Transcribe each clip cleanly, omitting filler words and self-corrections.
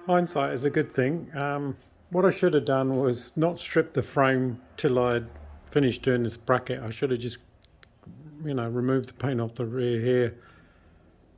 hindsight is a good thing. What I should have done was not strip the frame till I'd finished doing this bracket. I should have just, removed the paint off the rear here,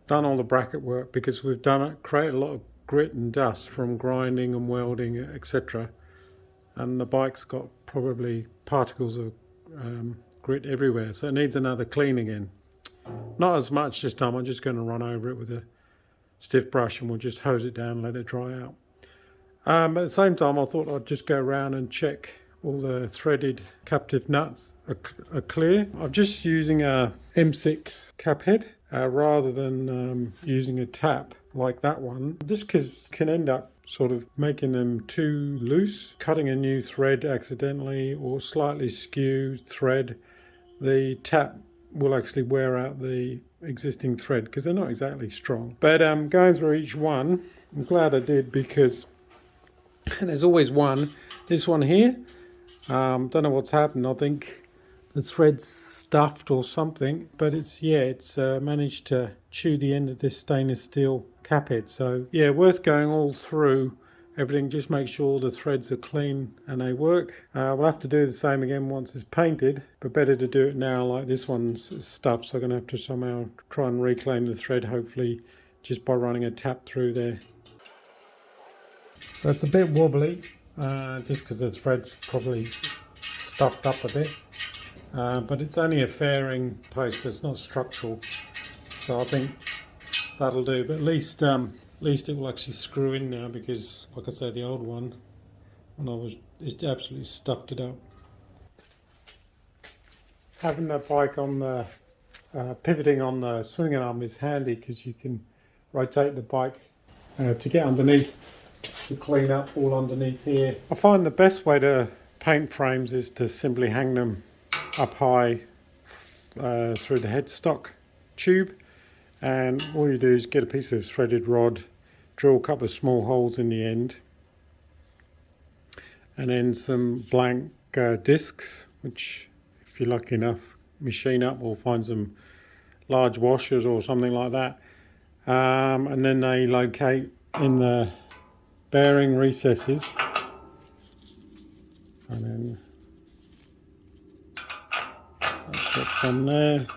done all the bracket work, because we've done it, created a lot of grit and dust from grinding and welding, etc. And the bike's got probably particles of grit everywhere, so it needs another clean again. Not as much this time. I'm just going to run over it with a stiff brush and we'll just hose it down and let it dry out. At the same time, I thought I'd just go around and check all the threaded captive nuts are clear. I'm just using a M6 cap head rather than using a tap like that one, just because can end up sort of making them too loose, cutting a new thread accidentally or slightly skewed thread. The tap will actually wear out the existing thread because they're not exactly strong. But going through each one, I'm glad I did, because there's always one. This one here, don't know what's happened. I think the thread's stuffed or something, but it's managed to chew the end of this stainless steel cap head. So yeah, worth going all through everything, just make sure the threads are clean and they work. We'll have to do the same again once it's painted, but better to do it now. Like this one's stuffed, so I'm going to have to somehow try and reclaim the thread, hopefully just by running a tap through there. So it's a bit wobbly, just because the thread's probably stuffed up a bit, but it's only a fairing post, so it's not structural, so I think that'll do. But at least it will actually screw in now, because like I said, the old one, it absolutely stuffed it up. Having the bike on the pivoting on the swinging arm is handy, because you can rotate the bike to get underneath, to clean up all underneath here. I find the best way to paint frames is to simply hang them up high through the headstock tube, and all you do is get a piece of threaded rod, drill a couple of small holes in the end, and then some blank discs, which if you're lucky enough machine up or find some large washers or something like that, and then they locate in the bearing recesses, and then that's from there.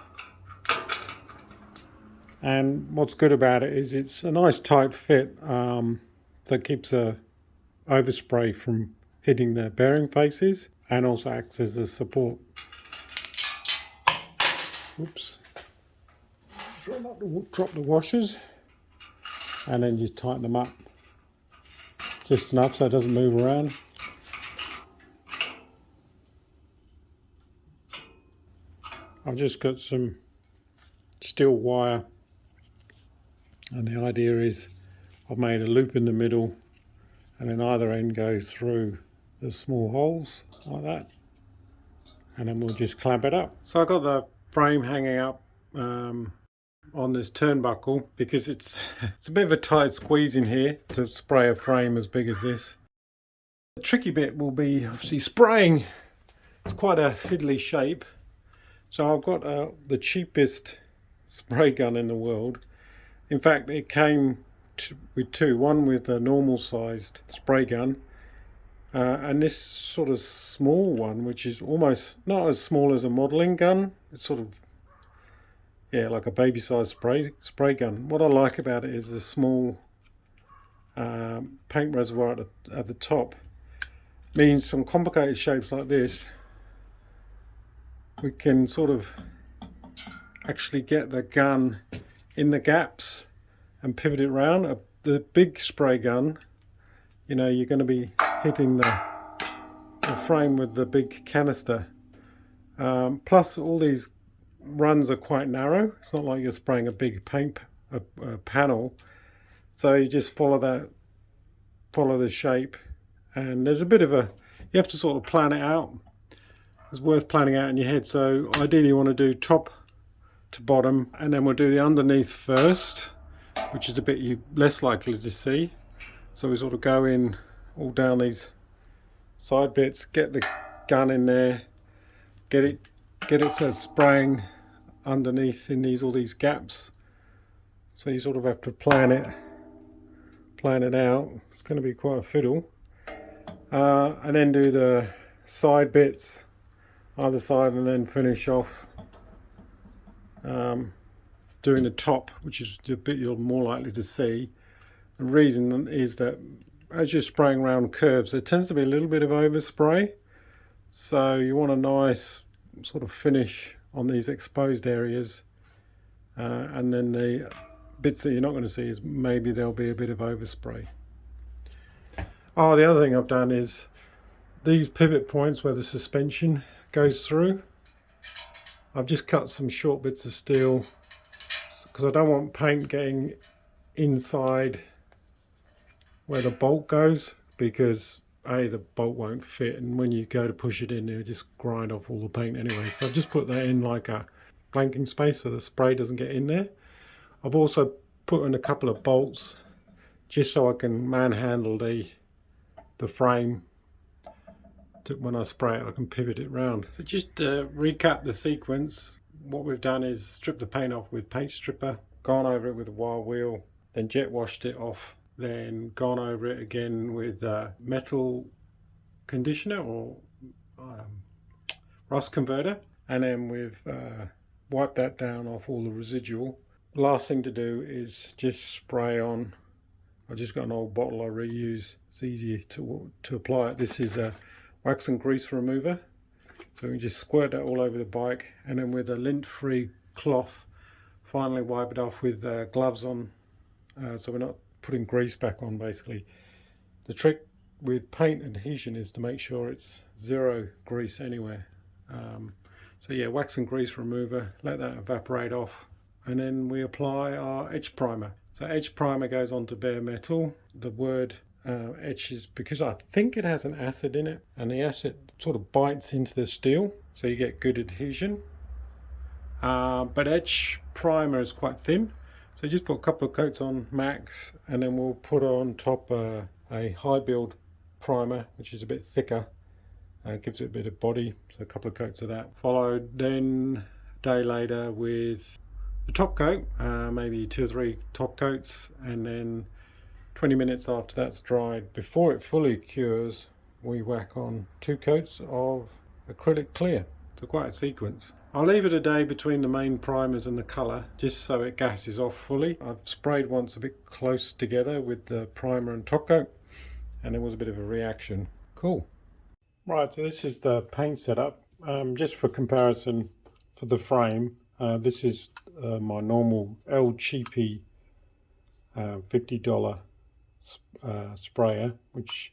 And what's good about it is it's a nice tight fit, that keeps a overspray from hitting the bearing faces, and also acts as a support. Oops. Drop the washers, and then just tighten them up just enough so it doesn't move around. I've just got some steel wire, and the idea is I've made a loop in the middle, and then either end goes through the small holes like that, and then we'll just clamp it up. So I've got the frame hanging up on this turnbuckle, because it's a bit of a tight squeeze in here to spray a frame as big as this. The tricky bit will be obviously spraying. It's quite a fiddly shape, so I've got the cheapest spray gun in the world. In fact, it came with two, one with a normal sized spray gun, and this sort of small one, which is almost not as small as a modelling gun. It's sort of, yeah, like a baby sized spray gun. What I like about it is the small paint reservoir at the top. Means some complicated shapes like this, we can sort of actually get the gun in the gaps and pivot it around. The big spray gun, you're going to be hitting the frame with the big canister. Plus all these runs are quite narrow. It's not like you're spraying a big paint panel, so you just follow the shape, and there's a bit of you have to sort of plan it out. It's worth planning out in your head. So ideally you want to do top to bottom, and then we'll do the underneath first, which is a bit less likely to see. So we sort of go in all down these side bits, get the gun in there, get it so it's spraying underneath in all these gaps. So you sort of have to plan plan it out. It's going to be quite a fiddle. And then do the side bits either side, and then finish off doing the top, which is the bit you're more likely to see. The reason is that as you're spraying around curves, there tends to be a little bit of overspray, so you want a nice sort of finish on these exposed areas, and then the bits that you're not going to see is maybe there'll be a bit of overspray. Oh, the other thing I've done is these pivot points where the suspension goes through, I've just cut some short bits of steel because I don't want paint getting inside where the bolt goes, because the bolt won't fit, and when you go to push it in, it'll just grind off all the paint anyway. So I've just put that in like a blanking space so the spray doesn't get in there. I've also put in a couple of bolts just so I can manhandle the frame. When I spray it, I can pivot it round. So just to recap the sequence, what we've done is stripped the paint off with paint stripper, gone over it with a wire wheel, then jet washed it off, then gone over it again with metal conditioner or rust converter, and then we've wiped that down off all the residual. Last thing to do is just spray on. I've just got an old bottle I reuse. It's easy to apply it. This is a wax and grease remover, so we can just squirt that all over the bike, and then with a lint-free cloth finally wipe it off with gloves on, so we're not putting grease back on. Basically, the trick with paint adhesion is to make sure it's zero grease anywhere. So yeah, wax and grease remover, let that evaporate off, and then we apply our etch primer. So etch primer goes onto bare metal. The word etch is because I think it has an acid in it, and the acid sort of bites into the steel, so you get good adhesion. But etch primer is quite thin, so just put a couple of coats on max, and then we'll put on top a high build primer, which is a bit thicker, gives it a bit of body, so a couple of coats of that. Followed then a day later with the top coat, maybe 2 or 3 top coats, and then 20 minutes after that's dried, before it fully cures, we whack on 2 coats of acrylic clear. So quite a sequence. I'll leave it a day between the main primers and the colour, just so it gases off fully. I've sprayed once a bit close together with the primer and top coat, and there was a bit of a reaction. Cool. Right, so this is the paint setup. Just for comparison, for the frame, this is my normal El Cheapy $50 sprayer, which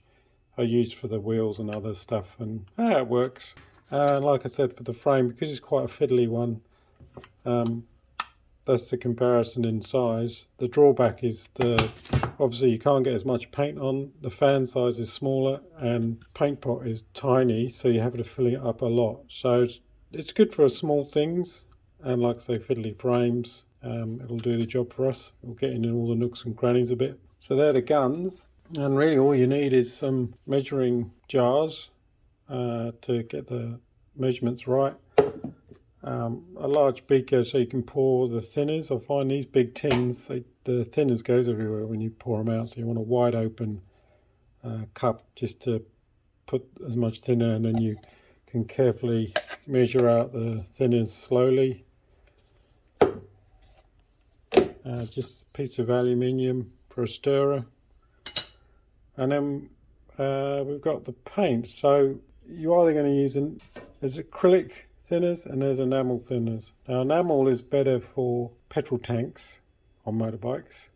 I use for the wheels and other stuff, and it works. Like I said, for the frame, because it's quite a fiddly one, that's the comparison in size. The drawback is obviously you can't get as much paint on. The fan size is smaller and paint pot is tiny, so you have to fill it up a lot. So it's good for small things, and like I say, fiddly frames. It'll do the job for us. We'll get in all the nooks and crannies a bit. So they're the guns, and really all you need is some measuring jars to get the measurements right. A large beaker so you can pour the thinners. I find these big tins, the thinners goes everywhere when you pour them out, so you want a wide open cup just to put as much thinner, and then you can carefully measure out the thinners slowly. Just a piece of aluminium for a stirrer, and then we've got the paint. So you're either going to use there's acrylic thinners and there's enamel thinners. Now enamel is better for petrol tanks on motorbikes,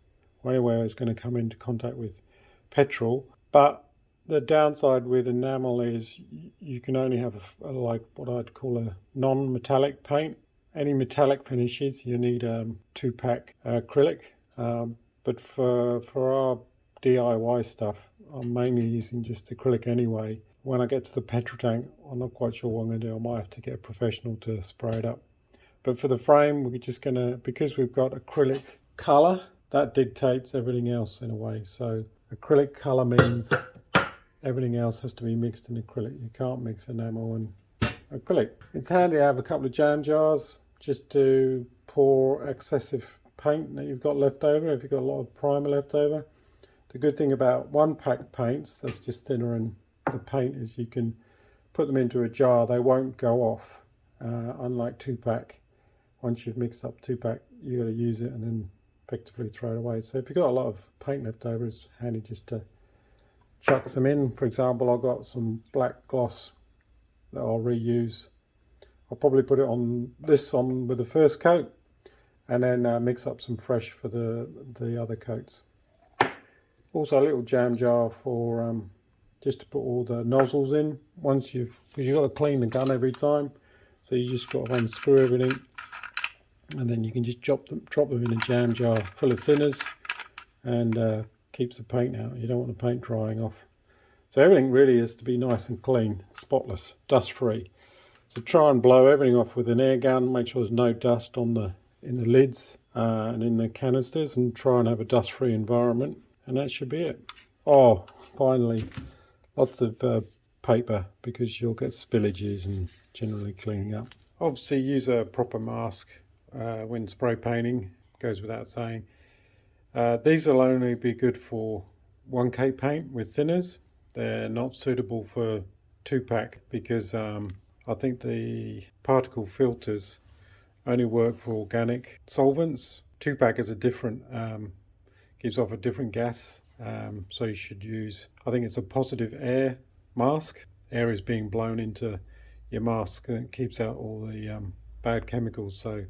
or anywhere it's going to come into contact with petrol. But the downside with enamel is you can only have like what I'd call a non-metallic paint. Any metallic finishes you need 2-pack acrylic, but for our DIY stuff I'm mainly using just acrylic anyway. When I get to the petrol tank, I'm not quite sure what I'm going to do. I might have to get a professional to spray it up. But for the frame, we're just going to, because we've got acrylic colour, that dictates everything else in a way. So acrylic colour means everything else has to be mixed in acrylic. You can't mix enamel and acrylic. It's handy to have a couple of jam jars just to pour excessive paint that you've got left over. If you've got a lot of primer left over, The good thing about one pack paints that's just thinner in the paint is you can put them into a jar, they won't go off, unlike 2-pack. Once you've mixed up 2-pack, you've got to use it and then effectively throw it away. So if you've got a lot of paint left over, it's handy just to chuck some in. For example, I've got some black gloss that I'll reuse. I'll probably put it on with the first coat, and then mix up some fresh for the other coats. Also a little jam jar for just to put all the nozzles in because you've got to clean the gun every time. So you just got to unscrew everything, and then you can just drop them in a jam jar full of thinners, and keeps the paint out. You don't want the paint drying off. So everything really is to be nice and clean, spotless, dust free. So try and blow everything off with an air gun. Make sure there's no dust in the lids and in the canisters, and try and have a dust free environment. And that should be it. Oh, finally, lots of paper, because you'll get spillages and generally cleaning up. Obviously use a proper mask when spray painting, goes without saying. These will only be good for 1K paint with thinners. They're not suitable for 2-pack because I think the particle filters only work for organic solvents. 2-pack is a different, gives off a different gas, so you should use, I think it's a positive air mask. Air is being blown into your mask and it keeps out all the bad chemicals. So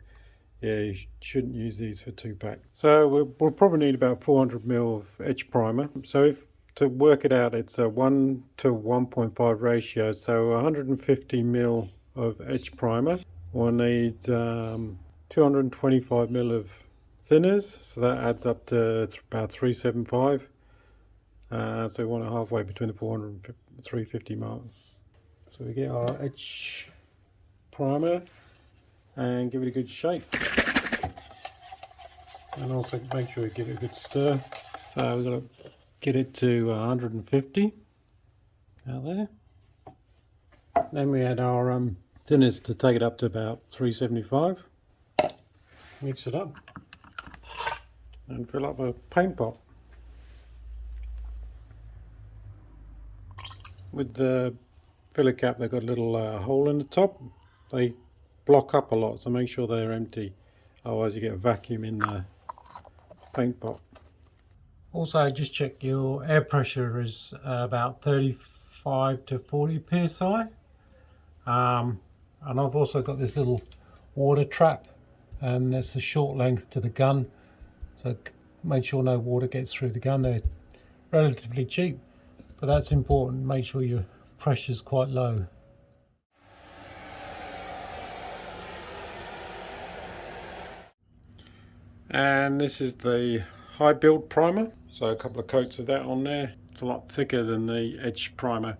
yeah, you shouldn't use these for 2-pack. So we'll probably need about 400 ml of Etch Primer. So to work it out, it's a 1 to 1.5 ratio. So 150 ml of Etch Primer. We'll need 225 ml of thinners, so that adds up to about 375. So we want it halfway between the 400 and 350 mark. So we get our Etch Primer and give it a good shake, and also make sure you give it a good stir. So we're going to get it to 150 out there. Then we add our thinners to take it up to about 375. Mix it up and fill up a paint pot. With the filler cap, they've got a little hole in the top. They block up a lot, so make sure they're empty, otherwise you get a vacuum in the paint pot. Also, just check your air pressure is about 35 to 40 psi. And I've also got this little water trap, and there's a short length to the gun, so make sure no water gets through the gun. They're relatively cheap, but that's important. Make sure your pressure's quite low. And this is the high build primer, so a couple of coats of that on there. It's a lot thicker than the Etch Primer,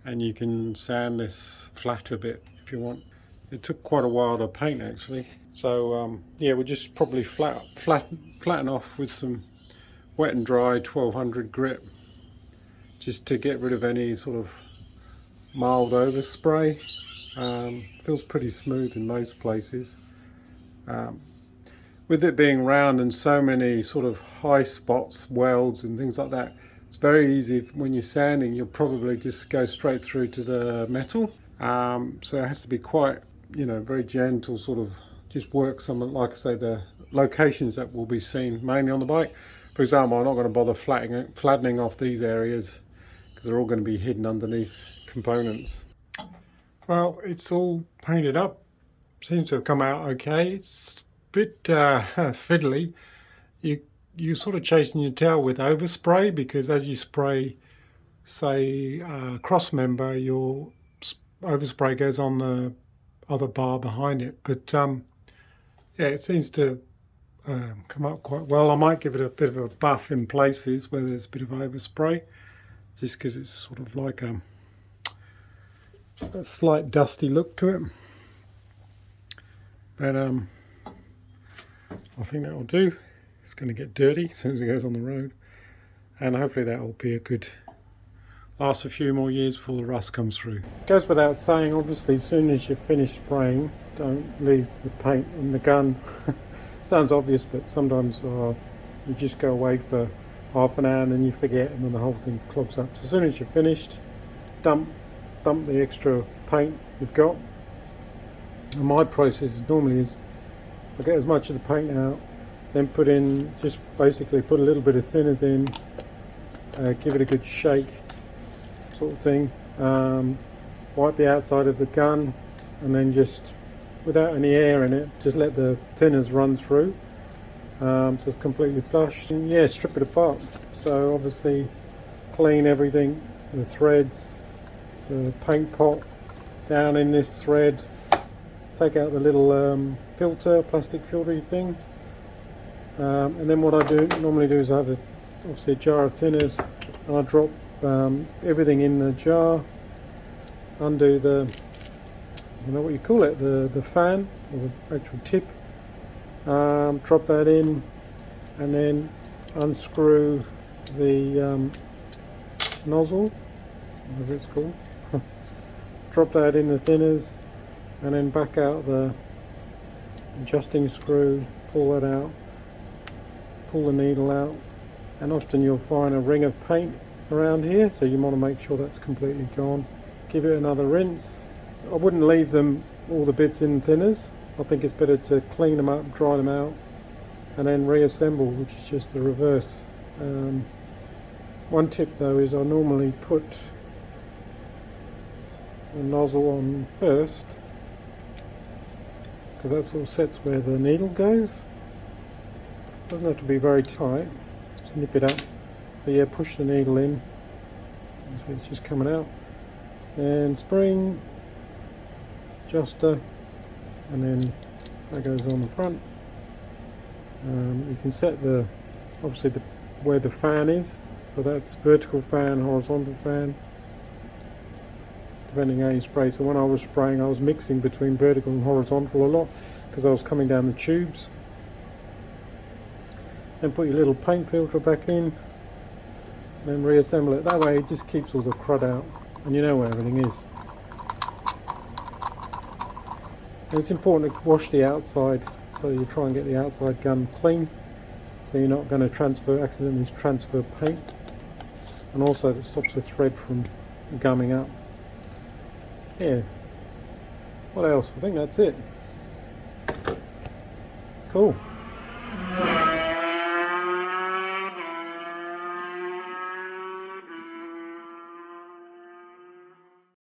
and you can sand this flat a bit if you want. It took quite a while to paint actually, so yeah, we'll just probably flatten off with some wet and dry 1200 grit, just to get rid of any sort of mild overspray. Feels pretty smooth in most places. With it being round and so many sort of high spots, welds and things like that, it's very easy when you're sanding, you'll probably just go straight through to the metal. So it has to be quite, very gentle, sort of just work some, like I say, the locations that will be seen mainly on the bike. For example, I'm not going to bother flattening off these areas because they're all going to be hidden underneath components. Well, it's all painted up. Seems to have come out okay. It's bit fiddly. You sort of chasing your tail with overspray, because as you spray, say, cross member, your overspray goes on the other bar behind it. But yeah, it seems to come up quite well. I might give it a bit of a buff in places where there's a bit of overspray, just because it's sort of like a slight dusty look to it. But I think that will do. It's going to get dirty as soon as it goes on the road, and hopefully that will be a good, last a few more years before the rust comes through. Goes without saying, obviously, as soon as you finish spraying, don't leave the paint in the gun. Sounds obvious, but sometimes you just go away for half an hour and then you forget and then the whole thing clogs up. So as soon as you're finished, dump the extra paint you've got. And my process normally is I get as much of the paint out, then put in, just basically put a little bit of thinners in, give it a good shake sort of thing, wipe the outside of the gun, and then just, without any air in it, just let the thinners run through, so it's completely flushed. And yeah, strip it apart. So obviously clean everything, the threads, the paint pot down in this thread, take out the little filter, plastic filtery thing, and then what I normally do is I have obviously a jar of thinners, and I drop everything in the jar, undo the, I don't know what you call it, the fan or the actual tip, drop that in, and then unscrew the nozzle, whatever it's called, drop that in the thinners, and then back out the adjusting screw, pull that out, pull the needle out, and often you'll find a ring of paint around here, so you want to make sure that's completely gone. Give it another rinse. I wouldn't leave them, all the bits in thinners. I think it's better to clean them up, dry them out, and then reassemble, which is just the reverse. One tip though is I normally put the nozzle on first, because that sort of sets where the needle goes. Doesn't have to be very tight, just nip it up. So yeah, push the needle in, so it's just coming out, and spring, adjuster, and then that goes on the front. You can set obviously where the fan is, so that's vertical fan, horizontal fan, depending how you spray. So when I was spraying, I was mixing between vertical and horizontal a lot because I was coming down the tubes. Then put your little paint filter back in, and then reassemble it. That way it just keeps all the crud out and you know where everything is. And it's important to wash the outside, so you try and get the outside gun clean, so you're not going to accidentally transfer paint, and also it stops the thread from gumming up. Yeah, what else? I think that's it. Cool.